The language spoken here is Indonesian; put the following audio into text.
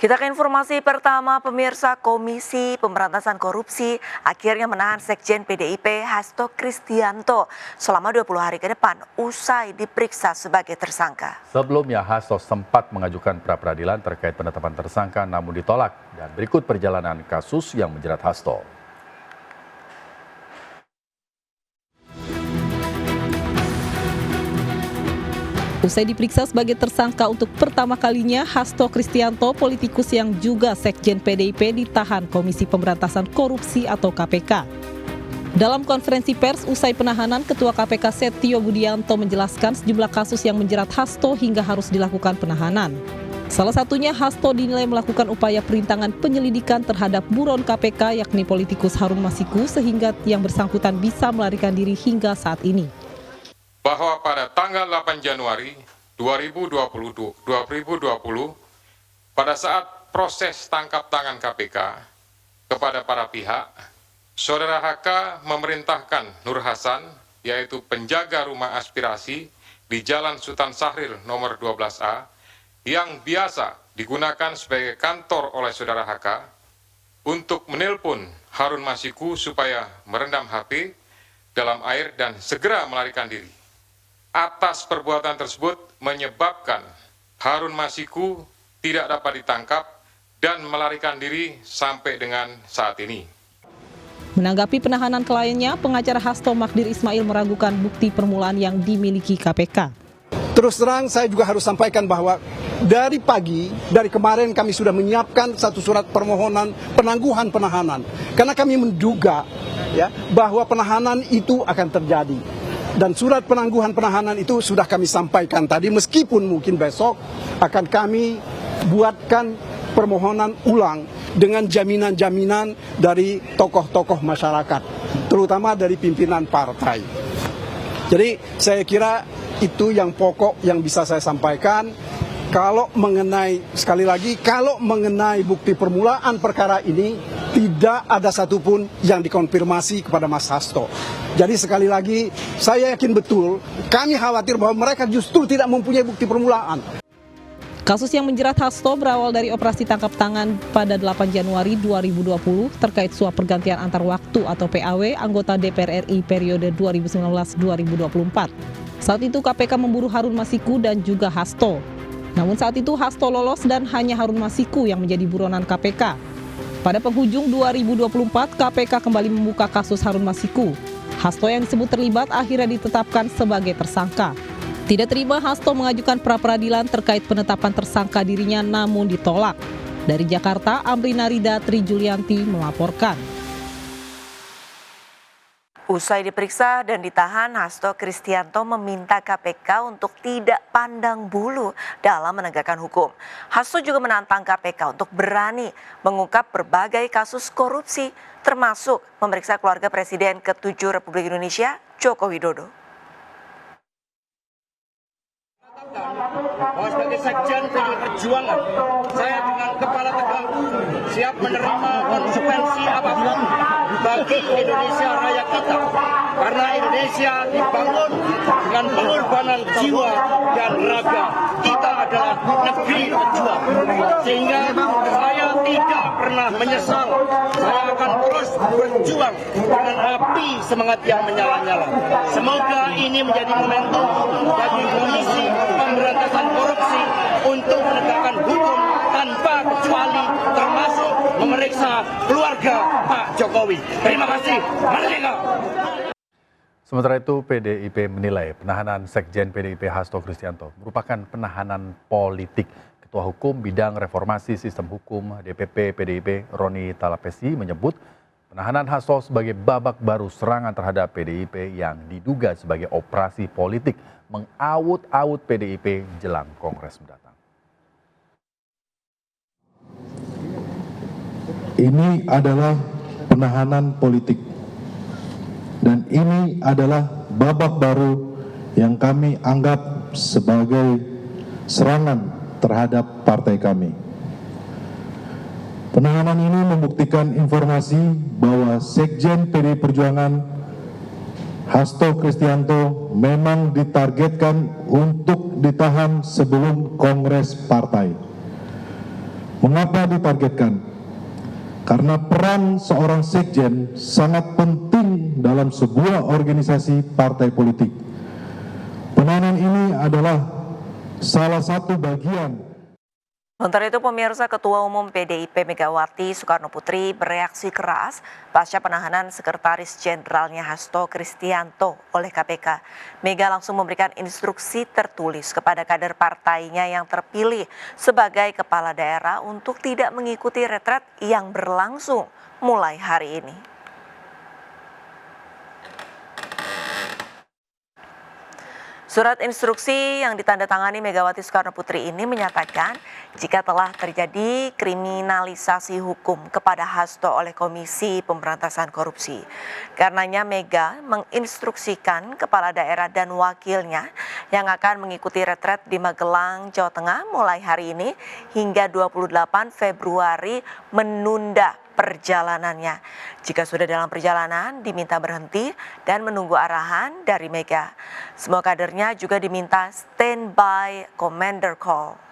Kita ke informasi pertama, pemirsa. Komisi Pemberantasan Korupsi akhirnya menahan Sekjen PDIP Hasto Kristianto selama 20 hari ke depan usai diperiksa sebagai tersangka. Sebelumnya Hasto sempat mengajukan pra-peradilan terkait penetapan tersangka namun ditolak, dan berikut perjalanan kasus yang menjerat Hasto. Usai diperiksa sebagai tersangka untuk pertama kalinya, Hasto Kristianto, politikus yang juga Sekjen PDIP, ditahan Komisi Pemberantasan Korupsi atau KPK. Dalam konferensi pers usai penahanan, Ketua KPK Setio Budianto menjelaskan sejumlah kasus yang menjerat Hasto hingga harus dilakukan penahanan. Salah satunya, Hasto dinilai melakukan upaya perintangan penyelidikan terhadap buron KPK yakni politikus Harun Masiku sehingga yang bersangkutan bisa melarikan diri hingga saat ini. Bahwa pada tanggal 8 Januari 2020, pada saat proses tangkap tangan KPK kepada para pihak, Saudara HK memerintahkan Nur Hasan, yaitu penjaga rumah aspirasi di Jalan Sultan Syahrir nomor 12A, yang biasa digunakan sebagai kantor oleh Saudara HK, untuk menelpon Harun Masiku supaya merendam HP dalam air dan segera melarikan diri. Atas perbuatan tersebut menyebabkan Harun Masiku tidak dapat ditangkap dan melarikan diri sampai dengan saat ini. Menanggapi penahanan kliennya, pengacara Hasto Magdir Ismail meragukan bukti permulaan yang dimiliki KPK. Terus terang saya juga harus sampaikan bahwa dari kemarin kami sudah menyiapkan satu surat permohonan penangguhan penahanan. Karena kami menduga bahwa penahanan itu akan terjadi. Dan surat penangguhan penahanan itu sudah kami sampaikan tadi, meskipun mungkin besok akan kami buatkan permohonan ulang dengan jaminan-jaminan dari tokoh-tokoh masyarakat, terutama dari pimpinan partai. Jadi saya kira itu yang pokok yang bisa saya sampaikan. Kalau mengenai bukti permulaan perkara ini, tidak ada satupun yang dikonfirmasi kepada Mas Hasto. Jadi sekali lagi, saya yakin betul, kami khawatir bahwa mereka justru tidak mempunyai bukti permulaan. Kasus yang menjerat Hasto berawal dari operasi tangkap tangan pada 8 Januari 2020 terkait suap pergantian antar waktu atau PAW anggota DPR RI periode 2019-2024. Saat itu KPK memburu Harun Masiku dan juga Hasto. Namun saat itu Hasto lolos dan hanya Harun Masiku yang menjadi buronan KPK. Pada penghujung 2024, KPK kembali membuka kasus Harun Masiku. Hasto yang disebut terlibat akhirnya ditetapkan sebagai tersangka. Tidak terima, Hasto mengajukan pra-peradilan terkait penetapan tersangka dirinya namun ditolak. Dari Jakarta, Amrina Rida Tri Julianti melaporkan. Usai diperiksa dan ditahan, Hasto Kristianto meminta KPK untuk tidak pandang bulu dalam menegakkan hukum. Hasto juga menantang KPK untuk berani mengungkap berbagai kasus korupsi, termasuk memeriksa keluarga Presiden ke-7 Republik Indonesia, Joko Widodo. Bahwa sebagai Sekjen PDI Perjuangan, saya dengan kepala tegak siap menerima konsekuensi apapun bagi Indonesia Raya kita. Karena Indonesia dibangun dengan pengorbanan jiwa dan raga. Kita adalah negeri pejuang. Sehingga saya tidak pernah menyesal. Saya akan terus berjuang dengan api semangat yang menyala-nyala. Semoga ini menjadi momentum bagi Komisi Pemberantasan Korupsi untuk menegakkan hukum tanpa kecuali, termasuk memeriksa keluarga Pak Jokowi. Terima kasih. Merdeka. Sementara itu, PDIP menilai penahanan Sekjen PDIP Hasto Kristianto merupakan penahanan politik. Ketua Hukum Bidang Reformasi Sistem Hukum DPP PDIP Roni Talapesi menyebut penahanan Hasto sebagai babak baru serangan terhadap PDIP yang diduga sebagai operasi politik mengaut-aut PDIP jelang Kongres mendatang. Ini adalah penahanan politik. Dan ini adalah babak baru yang kami anggap sebagai serangan terhadap partai kami. Penahanan ini membuktikan informasi bahwa Sekjen PDI Perjuangan Hasto Kristianto memang ditargetkan untuk ditahan sebelum Kongres Partai. Mengapa ditargetkan? Karena peran seorang sekjen sangat penting dalam sebuah organisasi partai politik. Penahanan ini adalah salah satu bagian. Sementara itu, pemirsa, Ketua Umum PDIP Megawati Soekarno Putri bereaksi keras pasca penahanan Sekretaris Jenderalnya Hasto Kristianto oleh KPK. Mega langsung memberikan instruksi tertulis kepada kader partainya yang terpilih sebagai kepala daerah untuk tidak mengikuti retret yang berlangsung mulai hari ini. Surat instruksi yang ditandatangani Megawati Soekarno Putri ini menyatakan jika telah terjadi kriminalisasi hukum kepada Hasto oleh Komisi Pemberantasan Korupsi. Karenanya Mega menginstruksikan kepala daerah dan wakilnya yang akan mengikuti retret di Magelang, Jawa Tengah mulai hari ini hingga 28 Februari menunda perjalanannya. Jika sudah dalam perjalanan, diminta berhenti dan menunggu arahan dari Mega. Semua kadernya juga diminta standby commander call.